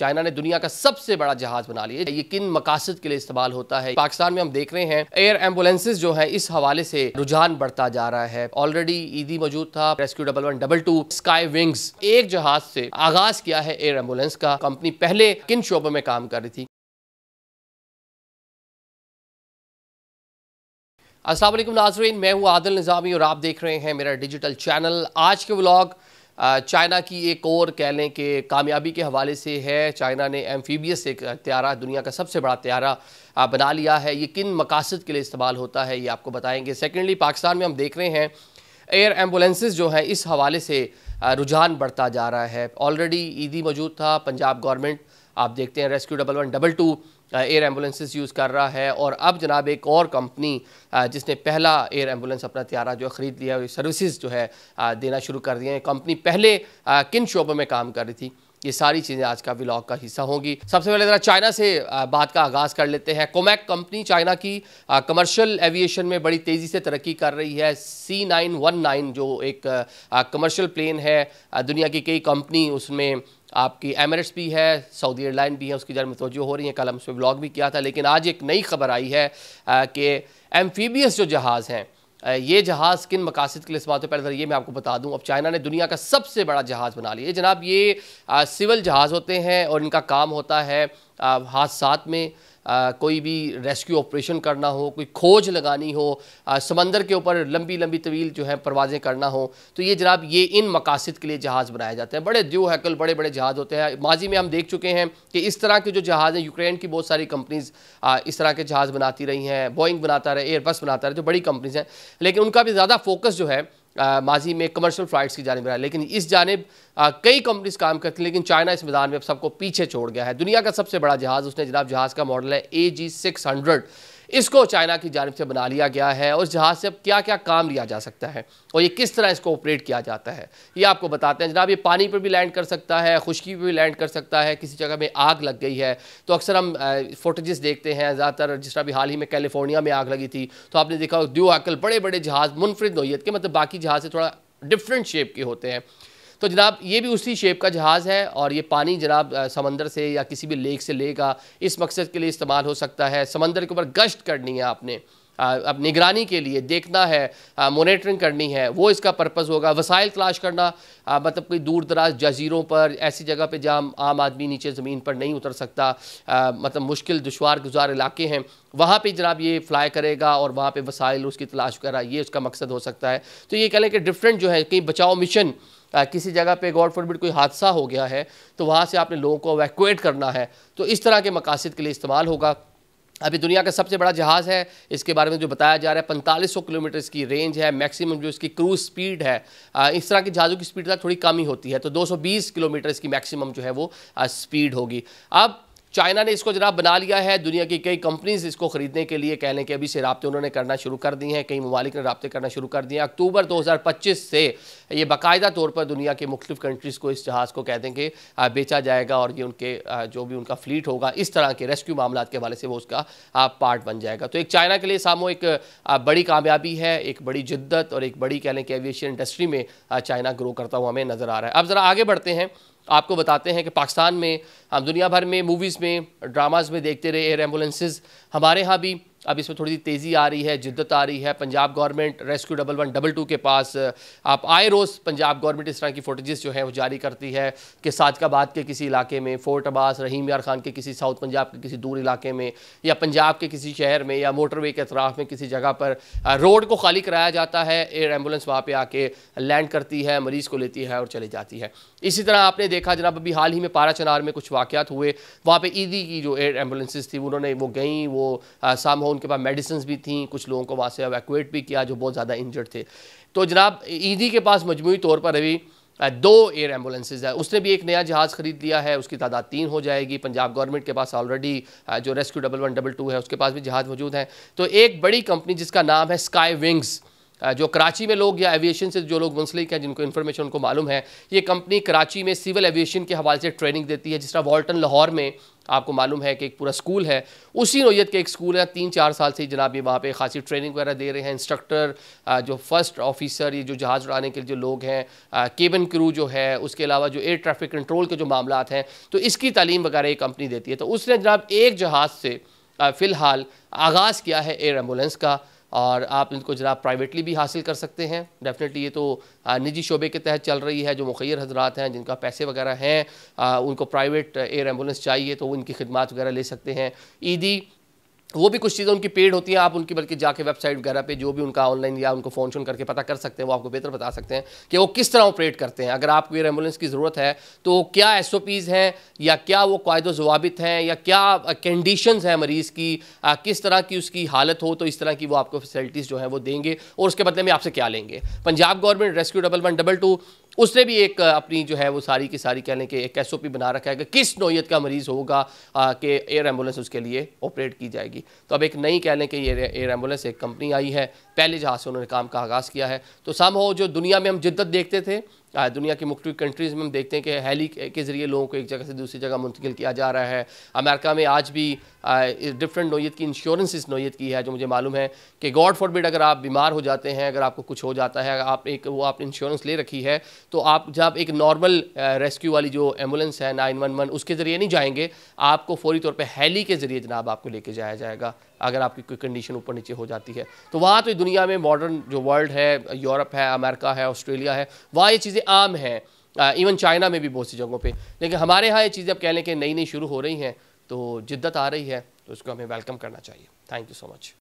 China ने दुनिया का सबसे बड़ा जहाज बना लिया। ये किन मकासद के लिए इस्तेमाल होता है? पाकिस्तान में हम देख रहे हैं एयर एम्बुलेंसेज जो है इस हवाले से रुझान बढ़ता जा रहा है। ऑलरेडी ईदी मौजूद था, रेस्क्यू 1112, स्काई विंग्स, एक जहाज से आगाज किया है एयर एम्बुलेंस का। कंपनी पहले किन शोबों में काम कर रही थी? अस्सलाम वालेकुम नाज़रीन, मैं हूं आदिल निज़ामी और आप देख रहे हैं मेरा डिजिटल चैनल। आज के व्लॉग चाइना की एक और कह लें कि कामयाबी के हवाले से है। चाइना ने एम्फीबियस एक त्यारा, दुनिया का सबसे बड़ा त्यारा बना लिया है। ये किन मकासद के लिए इस्तेमाल होता है ये आपको बताएंगे। सेकेंडली, पाकिस्तान में हम देख रहे हैं एयर एम्बुलेंसेज जो है इस हवाले से रुझान बढ़ता जा रहा है। ऑलरेडी ईदी मौजूद था, पंजाब गवर्नमेंट आप देखते हैं रेस्क्यू 1112 एयर एम्बुलेंसेस यूज़ कर रहा है। और अब जनाब एक और कंपनी जिसने पहला एयर एम्बुलेंस अपना त्यारा जो ख़रीद लिया है, सर्विसेज जो है देना शुरू कर दिए हैं। कंपनी पहले किन शोबों में काम कर रही थी, ये सारी चीज़ें आज का व्लॉग का हिस्सा होंगी। सबसे पहले ज़रा चाइना से बात का आगाज़ कर लेते हैं। कोमैक कंपनी चाइना की कमर्शियल एविएशन में बड़ी तेज़ी से तरक्की कर रही है। C919 जो एक कमर्शियल प्लेन है, दुनिया की कई कंपनी उसमें आपकी एमिरेट्स भी है, सऊदी एयरलाइन भी है, उसकी जानब तवज्जो हो रही है। कल हम उस पर व्लॉग भी किया था, लेकिन आज एक नई खबर आई है कि एम्फीबियस जो जहाज़ हैं, ये जहाज़ किन मकासद के लिए इस्तेमाल होते हैं पहले ये मैं आपको बता दूं। अब चाइना ने दुनिया का सबसे बड़ा जहाज़ बना लिया जनाब। ये सिविल जहाज़ होते हैं और इनका काम होता है हादसात में कोई भी रेस्क्यू ऑपरेशन करना हो, कोई खोज लगानी हो, समंदर के ऊपर लंबी लंबी तवील जो है परवाज़ें करना हो, तो ये जनाब ये इन मकासद के लिए जहाज़ बनाए जाते हैं। बड़े ड्यू हैकल बड़े बड़े जहाज़ होते हैं। माजी में हम देख चुके हैं कि इस तरह के जो जहाज़ हैं, यूक्रेन की बहुत सारी कंपनीज़ इस तरह के जहाज़ बनाती रही हैं। बोइंग बनाता रहे, एयरबस बनाता रहे, जो बड़ी कंपनीज़ हैं, लेकिन उनका भी ज़्यादा फोकस जो है माजी में कमर्शियल फ़्लाइट्स की जानिब रहा है। लेकिन इस जानिब कई कंपनीज काम करती हैं, लेकिन चाइना इस मैदान में अब सबको पीछे छोड़ गया है। दुनिया का सबसे बड़ा जहाज़ उसने जनाब, जहाज़ का मॉडल है AG600, इसको चाइना की जानिब से बना लिया गया है। और इस जहाज़ से अब क्या क्या काम लिया जा सकता है और ये किस तरह इसको ऑपरेट किया जाता है ये आपको बताते हैं जनाब। ये पानी पर भी लैंड कर सकता है, खुश्की पर भी लैंड कर सकता है। किसी जगह में आग लग गई है तो अक्सर हम फुटेजेस देखते हैं, ज़्यादातर जिस तरह भी हाल ही में कैलिफोर्निया में आग लगी थी तो आपने देखा ड्यू हैकल बड़े बड़े जहाज़ मुनफरिद नौइयत के, मतलब बाकी जहाज़ से थोड़ा डिफरेंट शेप के होते हैं। तो जनाब ये भी उसी शेप का जहाज़ है और ये पानी जनाब समंदर से या किसी भी लेक से लेगा, इस मकसद के लिए इस्तेमाल हो सकता है। समंदर के ऊपर गश्त करनी है आपने, अब निगरानी के लिए देखना है, मॉनिटरिंग करनी है, वो इसका पर्पज़ होगा। वसाइल तलाश करना, मतलब कोई दूर दराज जजीरों पर, ऐसी जगह पे जहाँ आम आदमी नीचे ज़मीन पर नहीं उतर सकता, मतलब मुश्किल दुश्वार गुजार इलाके हैं, वहाँ पे जनाब ये फ्लाई करेगा और वहाँ पे वसाइल उसकी तलाश करा, ये उसका मकसद हो सकता है। तो ये कह लें कि डिफरेंट जो है, कहीं बचाव मिशन, किसी जगह पे गॉड फॉरबिड कोई हादसा हो गया है तो वहाँ से आपने लोगों को एवैक्यूएट करना है, तो इस तरह के मकासद के लिए इस्तेमाल होगा। अभी दुनिया का सबसे बड़ा जहाज़ है, इसके बारे में जो बताया जा रहा है 4500 किलोमीटर इसकी रेंज है। मैक्सिमम जो इसकी क्रूज़ स्पीड है, इस तरह के जहाज़ों की स्पीड थोड़ी कम ही होती है, तो 220 किलोमीटर इसकी मैक्सिमम जो है वो स्पीड होगी। अब चाइना ने इसको जनाब बना लिया है। दुनिया की कई कंपनीज इसको ख़रीदने के लिए कह लें कि अभी से राब्ते उन्होंने करना शुरू कर दिए हैं, कई ममालिक ने राब्ते करना शुरू कर दिए हैं। अक्टूबर 2025 से ये बाकायदा तौर पर दुनिया के मुख्तलिफ कंट्रीज़ को इस जहाज़ को कह देंगे बेचा जाएगा और ये उनके जो भी उनका फ्लीट होगा इस तरह के रेस्क्यू मामला के हवाले से वो उसका पार्ट बन जाएगा। तो एक चाइना के लिए सामूहिक बड़ी कामयाबी है, एक बड़ी जिद्दत और एक बड़ी कह लें कि एविएशन इंडस्ट्री में चाइना ग्रो करता हुआ हमें नज़र आ रहा है। अब ज़रा आगे बढ़ते हैं, आपको बताते हैं कि पाकिस्तान में हम दुनिया भर में मूवीज़ में, ड्रामाज़ में देखते रहे एयर एम्बुलेंसेज, हमारे यहाँ भी अब इसमें थोड़ी सी तेज़ी आ रही है, जिद्दत आ रही है। पंजाब गवर्नमेंट रेस्क्यू 1112 के पास आप आए रोज़ पंजाब गवर्नमेंट इस तरह की फुटेजेस जो है वो जारी करती है कि सादिकाबाद के किसी इलाके में, फोर्ट अब्बास, रहीम यार खान के किसी साउथ पंजाब के किसी दूर इलाके में, या पंजाब के किसी शहर में, या मोटरवे के अतराफ़ में किसी जगह पर रोड को खाली कराया जाता है, एयर एम्बुलेंस वहाँ पर आके लैंड करती है, मरीज़ को लेती है और चली जाती है। इसी तरह आपने देखा जनाब अभी हाल ही में पारा चनार में कुछ वाक़यात हुए, वहाँ पर ईदी की जो एयर एम्बुलेंसेज थी उन्होंने वो गई, वो साम उनके पास मेडिसिन भी थी, कुछ लोगों को वहाँ से एवैक्यूएट भी किया जो बहुत ज़्यादा इंजर्ड थे। तो जनाब ईदी के पास मजमूई तौर पर अभी 2 एयर एम्बुलेंसेज है, उसने भी एक नया जहाज़ ख़रीद लिया है, उसकी तादाद 3 हो जाएगी। पंजाब गवर्नमेंट के पास ऑलरेडी जो रेस्क्यू 1112 है उसके पास भी जहाज़ मौजूद है। तो एक बड़ी कंपनी जिसका नाम है स्काई विंग्स, जो कराची में लोग या एविएशन से जो लोग मुंसलिक हैं, जिनको इन्फॉर्मेशन उनको मालूम है, ये कंपनी कराची में सिविल एविएशन के हवाले से ट्रेनिंग देती है। जिस तरह वॉल्टन लाहौर में आपको मालूम है कि एक पूरा स्कूल है, उसी नोयत के एक स्कूल है, 3-4 साल से जनाब ये वहाँ पे खासी ट्रेनिंग वगैरह दे रहे हैं। इंस्ट्रक्टर, जो फर्स्ट ऑफिसर, ये जो जहाज़ उड़ाने के जो लोग हैं, केबिन क्रू जो है, उसके अलावा जो एयर ट्रैफिक कंट्रोल के जो मामलात हैं, तो इसकी तालीम वगैरह ये कंपनी देती है। तो उसने जनाब एक जहाज़ से फ़िलहाल आगाज़ किया है एयर एम्बुलेंस का, और आप इनको जनाब प्राइवेटली भी हासिल कर सकते हैं। डेफिनेटली ये तो निजी शोबे के तहत चल रही है। जो मुखैर हजरात हैं, जिनका पैसे वगैरह हैं, उनको प्राइवेट एयर एम्बुलेंस चाहिए तो वो इनकी खिदमात वगैरह ले सकते हैं। ईदी वो भी कुछ चीज़ें उनकी पेड होती हैं, आप उनकी बल्कि जाके वेबसाइट वगैरह पे जो भी उनका ऑनलाइन या उनको फ़ोन शोन करके पता कर सकते हैं। वो आपको बेहतर बता सकते हैं कि वो किस तरह ऑपरेट करते हैं। अगर आपको एयर एम्बुलेंस की ज़रूरत है तो क्या SOPs हैं, या क्या वो कायदो ज़वाबित हैं, या क्या कंडीशंस हैं मरीज़ की, किस तरह की उसकी हालत हो तो इस तरह की वो आपको फैसिलिटीज़ जो हैं वो देंगे, और उसके बदले में आपसे क्या लेंगे। पंजाब गवर्नमेंट रेस्क्यू 1112 उसने भी एक अपनी जो है वो सारी की सारी कहने के एक SOP बना रखा है कि किस नौयत का मरीज़ होगा कि एयर एम्बुलेंस उसके लिए ऑपरेट की जाएगी। तो अब एक नई कह लें कि ये एयर एम्बुलेंस एक कंपनी आई है, पहले जहाज़ से उन्होंने काम का आगाज़ किया है। तो सम हो जो दुनिया में हम जिद्दत देखते थे, दुनिया की मुख्तलिफ कंट्रीज़ में हम देखते हैं कि हेली के ज़रिए लोगों को एक जगह से दूसरी जगह मुंतकिल किया जा रहा है। अमेरिका में आज भी डिफरेंट नौयत की इंश्योरेंस इस नौयत की है, जो मुझे मालूम है कि गॉड फॉरबिड अगर आप बीमार हो जाते हैं, अगर आपको कुछ हो जाता है, आप एक वो आप इंश्योरेंस ले रखी है, तो आप जब एक नॉर्मल रेस्क्यू वाली जो एम्बुलेंस है 911 उसके ज़रिए नहीं जाएंगे, आपको फौरी तौर पर हेली के ज़रिए जनाब आपको लेके जाया जाएगा अगर आपकी कोई कंडीशन ऊपर नीचे हो जाती है। तो वहाँ तो दुनिया में मॉडर्न जो वर्ल्ड है, यूरोप है, अमेरिका है, ऑस्ट्रेलिया है, वहाँ ये चीज़ें आम हैं, इवन चाइना में भी बहुत सी जगहों पे। लेकिन हमारे यहाँ ये चीज़ें अब कह लें कि नई नई शुरू हो रही हैं, तो जिद्दत आ रही है, तो उसको हमें वेलकम करना चाहिए। Thank you so much.